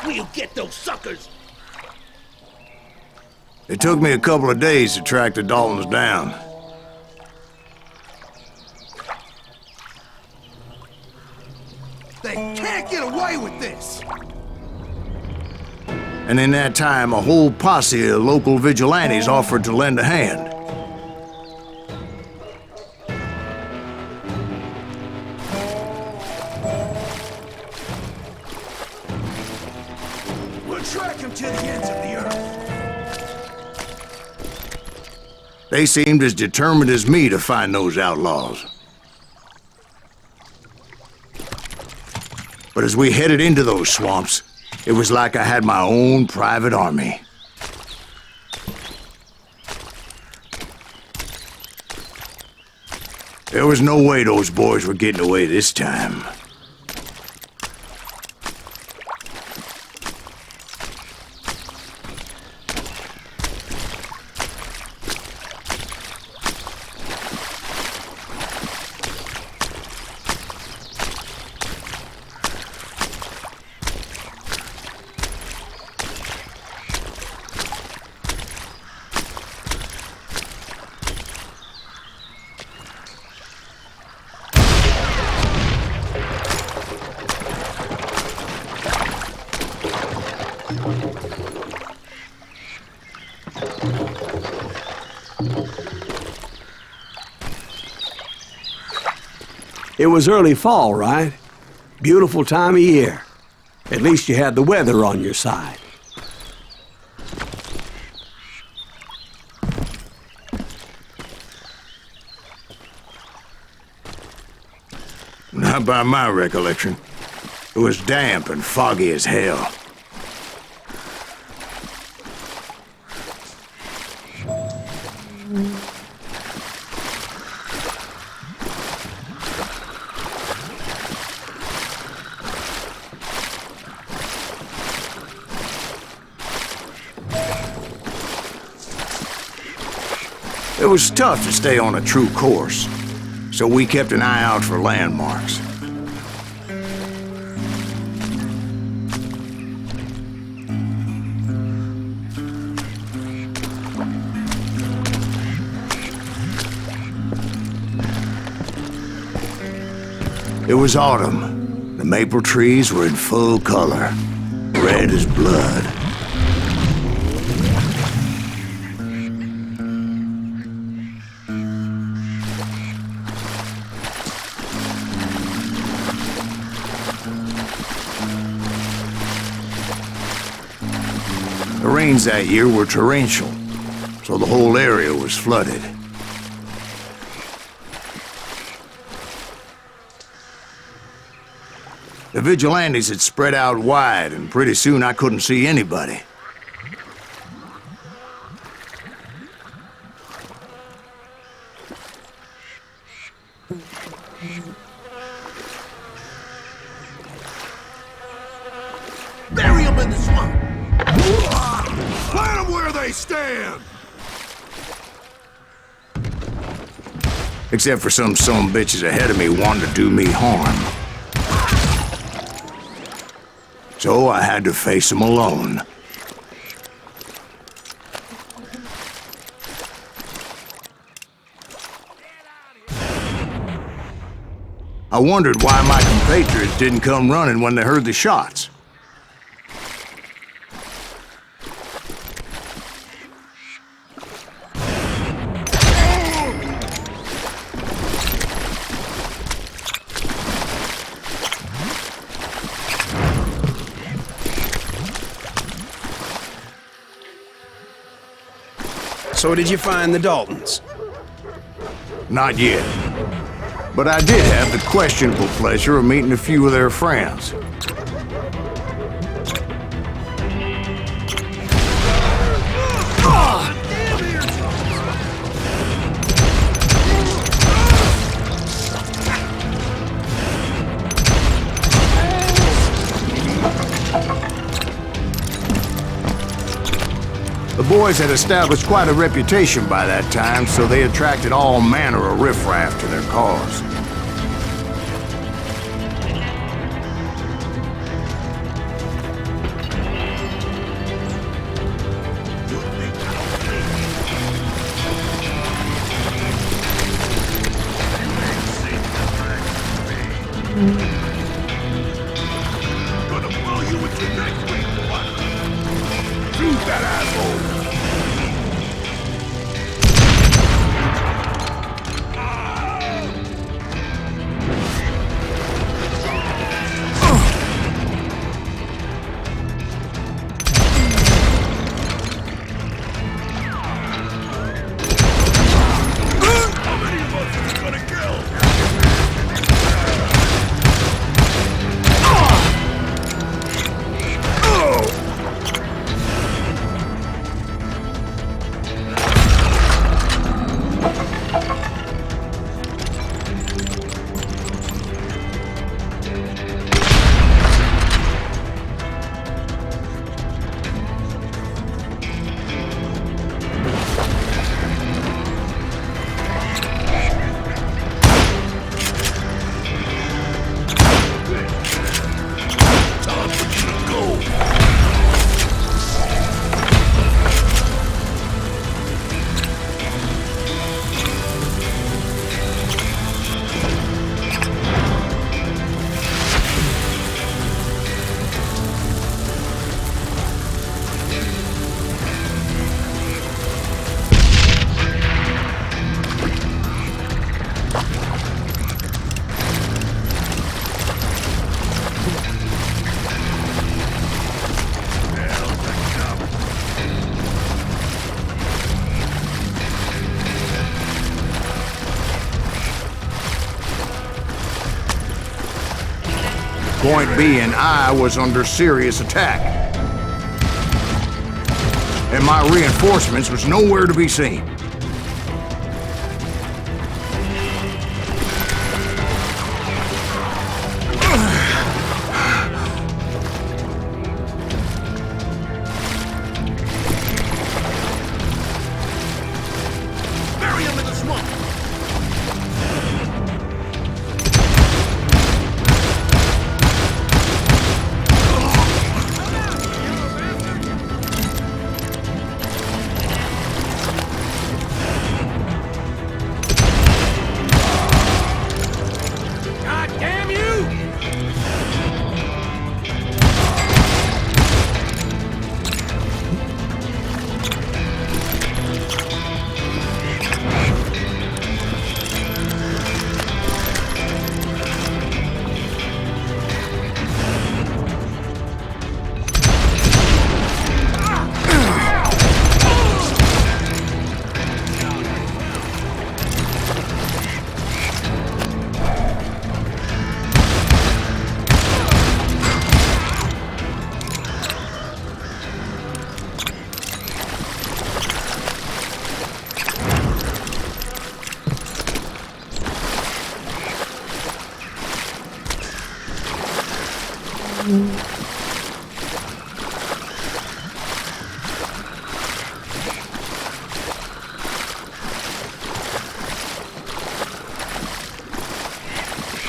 We'll get those suckers! It took me a couple of days to track the Daltons down. They can't get away with this! And in that time, a whole posse of local vigilantes offered to lend a hand. We'll track him to the ends of the earth. They seemed as determined as me to find those outlaws. But as we headed into those swamps, it was like I had my own private army. There was no way those boys were getting away this time. It was early fall, right? Beautiful time of year. At least you had the weather on your side. Not by my recollection. It was damp and foggy as hell. It was tough to stay on a true course, so we kept an eye out for landmarks. It was autumn. The maple trees were in full color, red as blood. The rains that year were torrential, so the whole area was flooded. The vigilantes had spread out wide, and pretty soon I couldn't see anybody. Bury them in the swamp! Plant them where they stand! Except for some bitches ahead of me wanting to do me harm. So I had to face them alone. I wondered why my compatriots didn't come running when they heard the shots. So did you find the Daltons? Not yet. But I did have the questionable pleasure of meeting a few of their friends. The boys had established quite a reputation by that time, so they attracted all manner of riffraff to their cause. Gonna blow you with your next week, boy. Shoot that asshole. Point being, I was under serious attack. And my reinforcements was nowhere to be seen. Bury him in the swamp.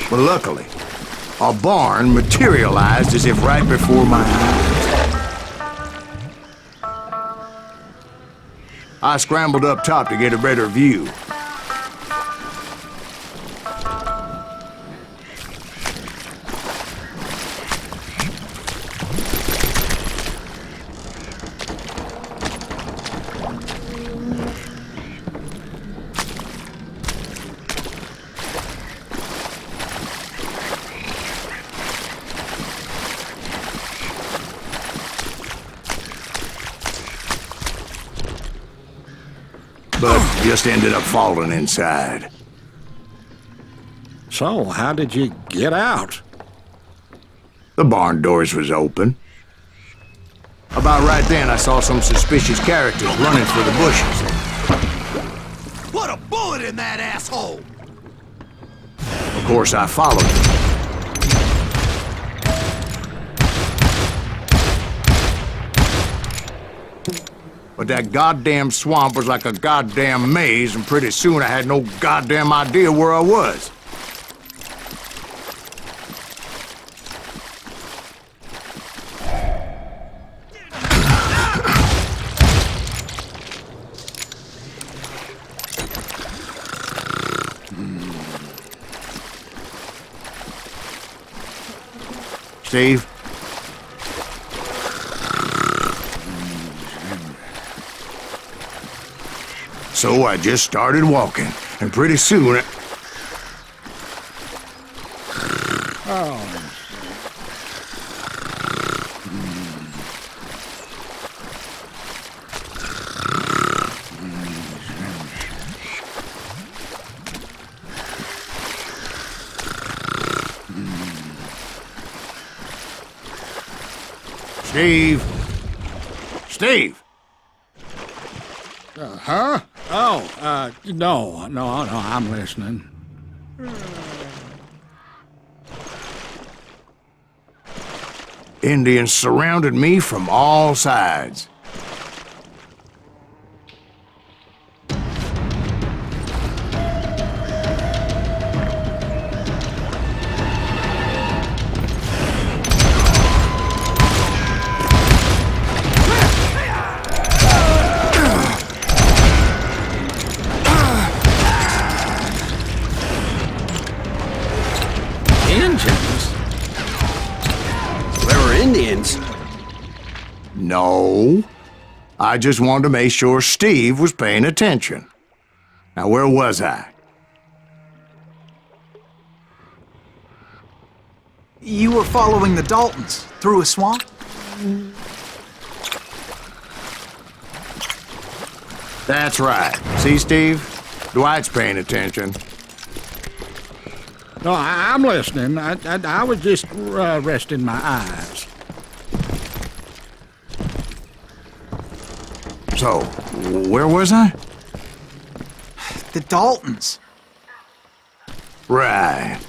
But luckily, a barn materialized as if right before my eyes. I scrambled up top to get a better view. But just ended up falling inside. So, how did you get out? The barn doors was open. About right then, I saw some suspicious characters running for the bushes. Put a bullet in that asshole! Of course, I followed them. But that goddamn swamp was like a goddamn maze, and pretty soon I had no goddamn idea where I was. Steve? So I just started walking, and pretty soon... Steve! Steve! Huh? Oh, no, I'm listening. Indians surrounded me from all sides. Engines? There were Indians. No. I just wanted to make sure Steve was paying attention. Now, where was I? You were following the Daltons through a swamp? That's right. See, Steve? Dwight's paying attention. No, I'm listening. I was just resting my eyes. So, where was I? The Daltons. Right.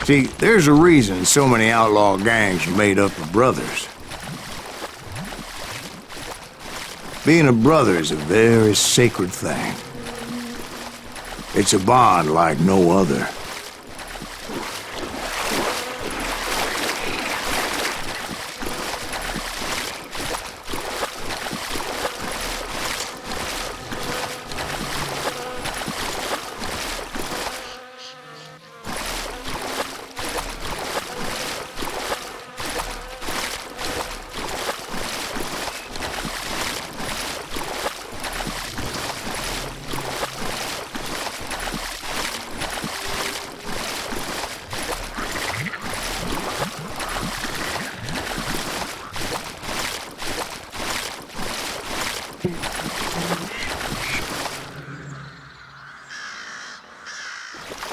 See, there's a reason so many outlaw gangs are made up of brothers. Being a brother is a very sacred thing. It's a bond like no other.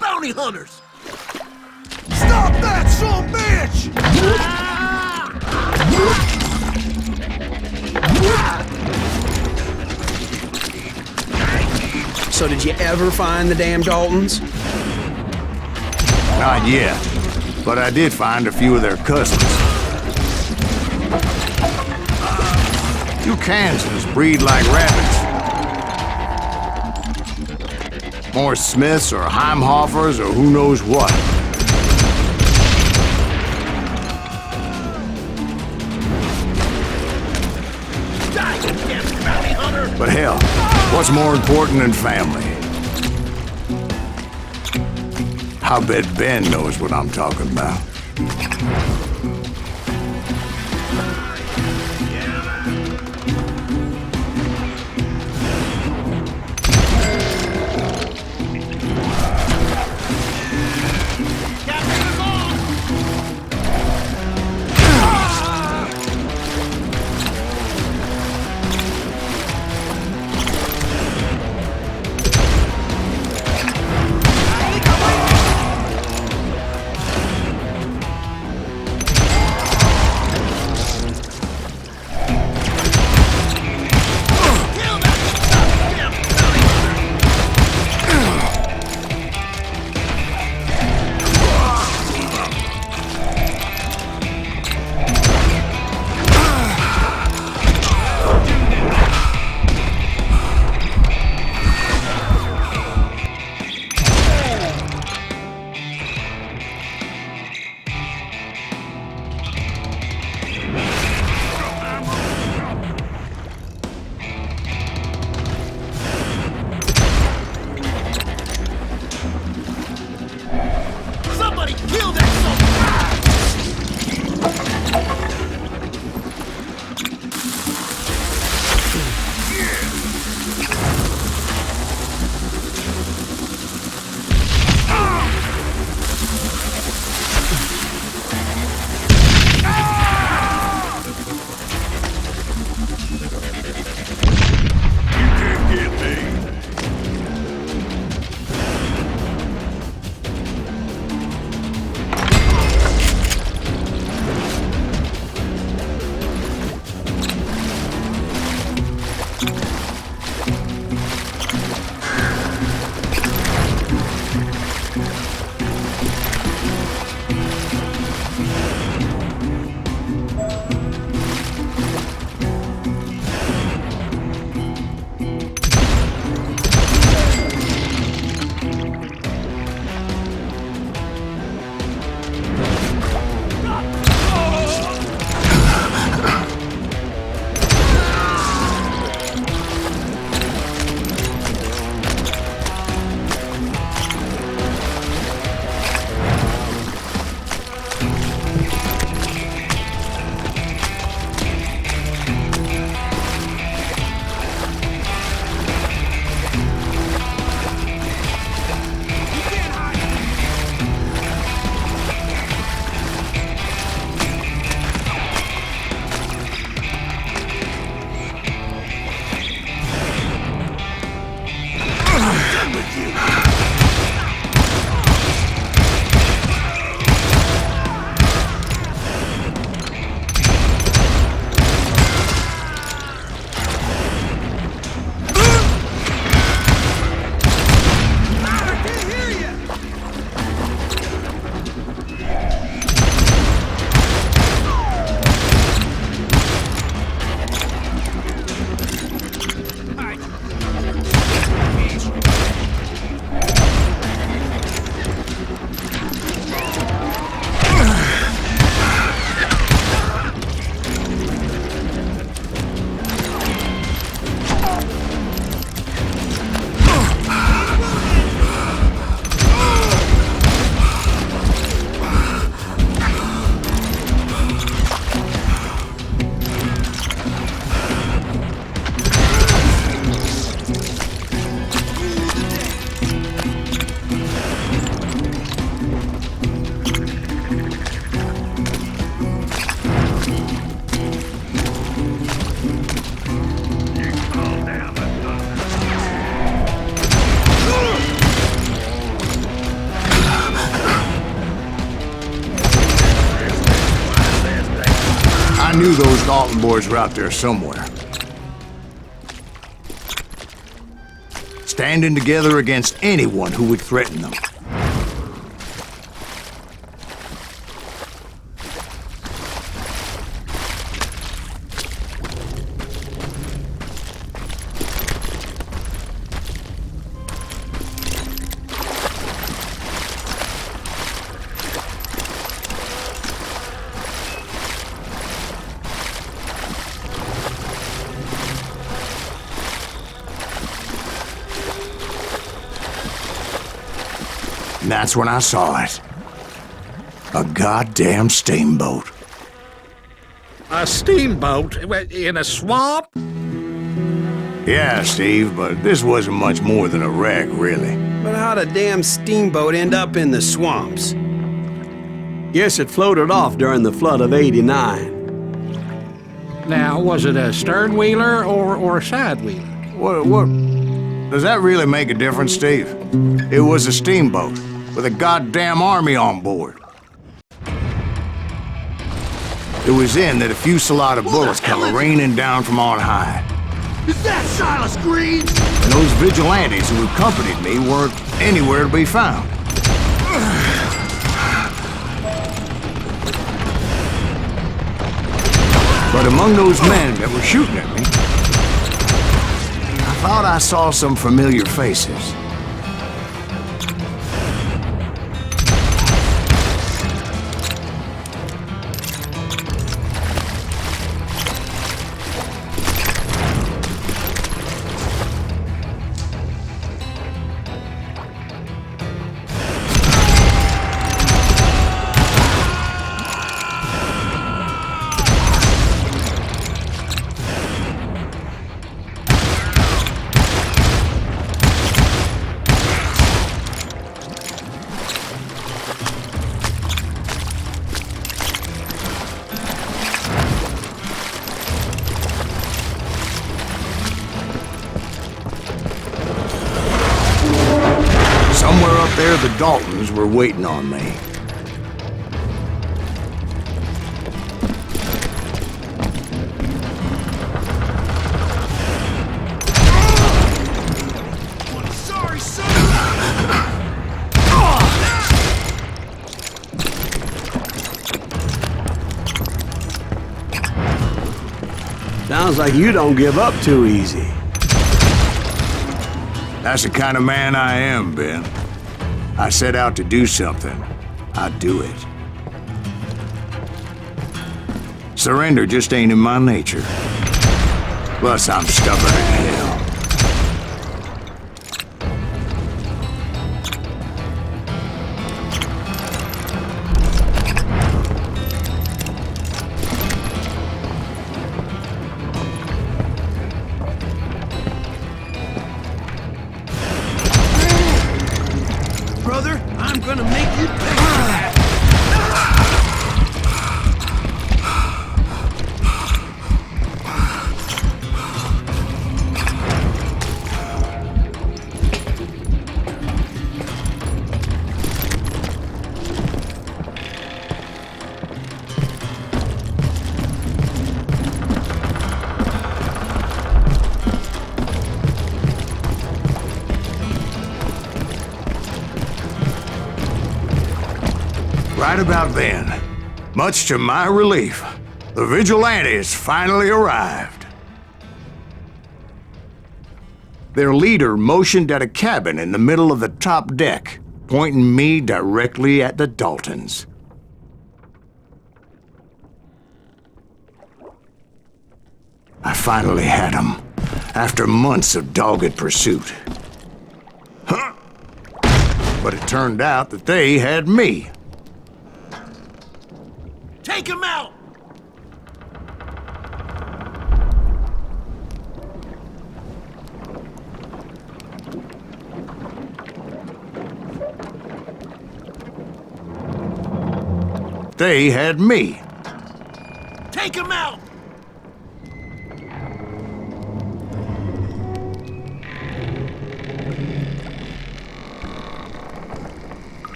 Bounty hunters! Stop that, son bitch! So did you ever find the damn Daltons? Not yet, but I did find a few of their cousins. You Kansans breed like rabbits. More Smiths or Heimhoffers or who knows what. But hell, what's more important than family? I bet Ben knows what I'm talking about. knew those Dalton boys were out there somewhere. Standing together against anyone who would threaten them. And that's when I saw it. A goddamn steamboat. A steamboat in a swamp? Yeah, Steve, but this wasn't much more than a wreck, really. But how'd a damn steamboat end up in the swamps? Guess it floated off during the flood of '89. Now, was it a stern wheeler or a side wheeler? What? Does that really make a difference, Steve? It was a steamboat with a goddamn army on board. It was then that a fusillade of bullets come raining down from on high. Is that Silas Green? And those vigilantes who accompanied me weren't anywhere to be found. But among those men that were shooting at me, I thought I saw some familiar faces. Somewhere up there, the Daltons were waiting on me. Sorry, son! Sounds like you don't give up too easy. That's the kind of man I am, Ben. I set out to do something. I do it. Surrender just ain't in my nature. Plus, I'm stubborn as hell. Brother, I'm gonna make you pay for that! Right about then, much to my relief, the vigilantes finally arrived. Their leader motioned at a cabin in the middle of the top deck, pointing me directly at the Daltons. I finally had them, after months of dogged pursuit. Huh? But it turned out that they had me. Take him out! They had me. Take him out!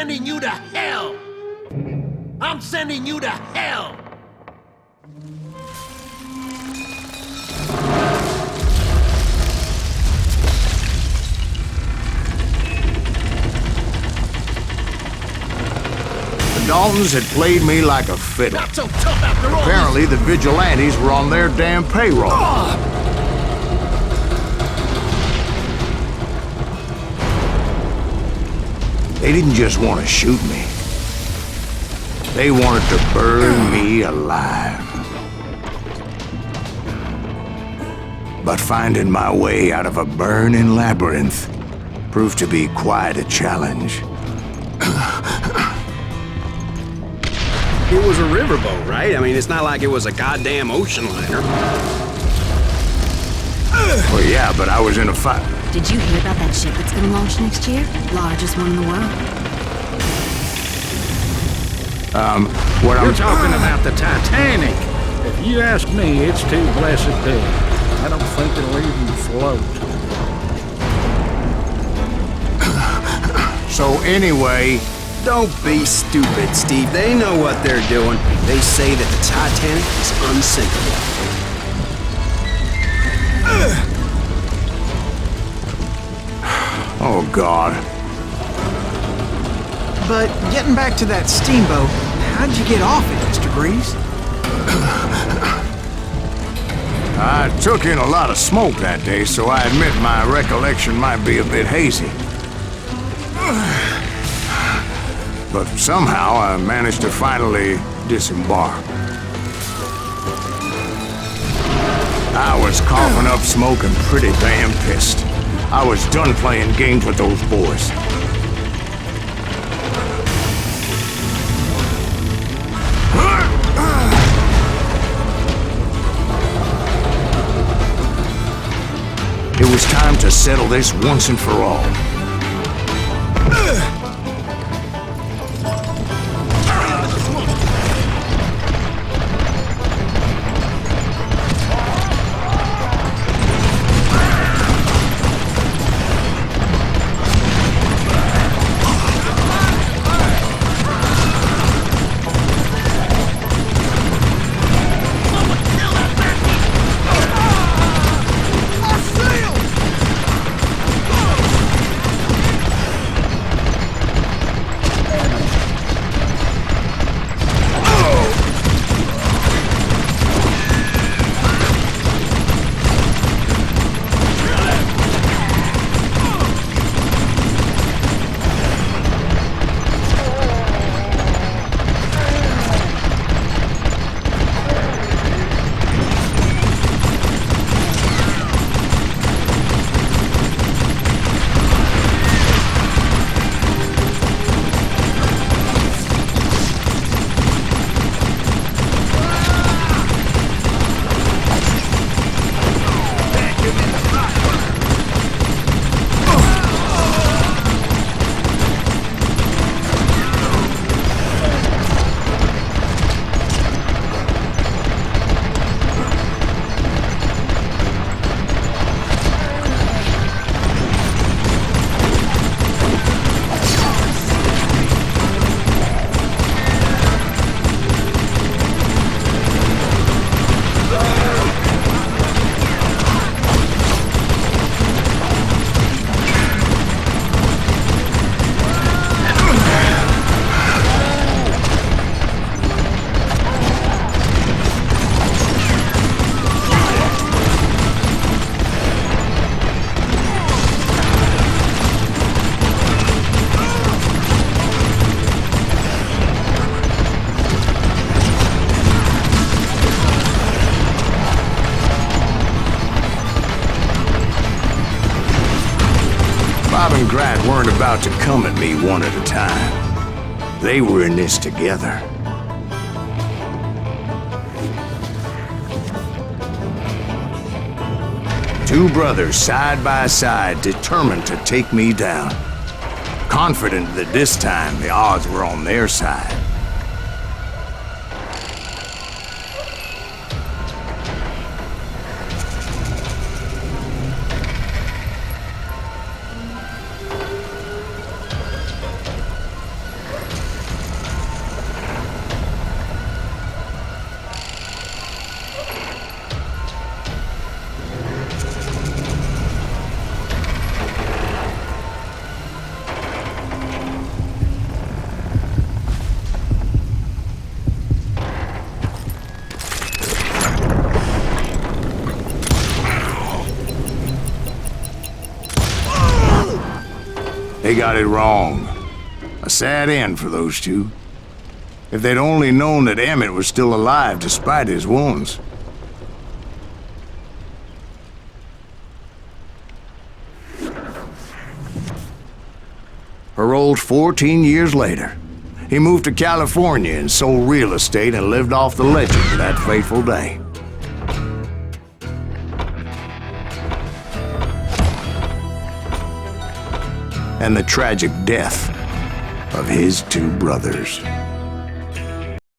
sending you to hell! I'm sending you to hell! The Daltons had played me like a fiddle. Not so tough after all! Apparently, the vigilantes were on their damn payroll. They didn't just want to shoot me. They wanted to burn me alive. But finding my way out of a burning labyrinth proved to be quite a challenge. It was a riverboat, right? I mean, it's not like it was a goddamn ocean liner. Well, yeah, but I was in a fight. Did you hear about that ship that's gonna launch next year? Largest one in the world. What You're I'm talking about the Titanic. If you ask me, it's too blessed big. I don't think it'll even float. So anyway, Don't be stupid, Steve. They know what they're doing. They say that the Titanic is unsinkable. oh God. But getting back to that steamboat, how'd you get off it, Mr. Greaves? I took in a lot of smoke that day, so I admit my recollection might be a bit hazy. But somehow I managed to finally disembark. I was coughing up smoke and pretty damn pissed. I was done playing games with those boys. It was time to settle this once and for all. Bob and Grat weren't about to come at me one at a time. They were in this together. Two brothers side by side, determined to take me down. Confident that this time the odds were on their side. They got it wrong. A sad end for those two. If they'd only known that Emmett was still alive despite his wounds. Paroled 14 years later. He moved to California and sold real estate and lived off the legend of that fateful day. And the tragic death of his two brothers.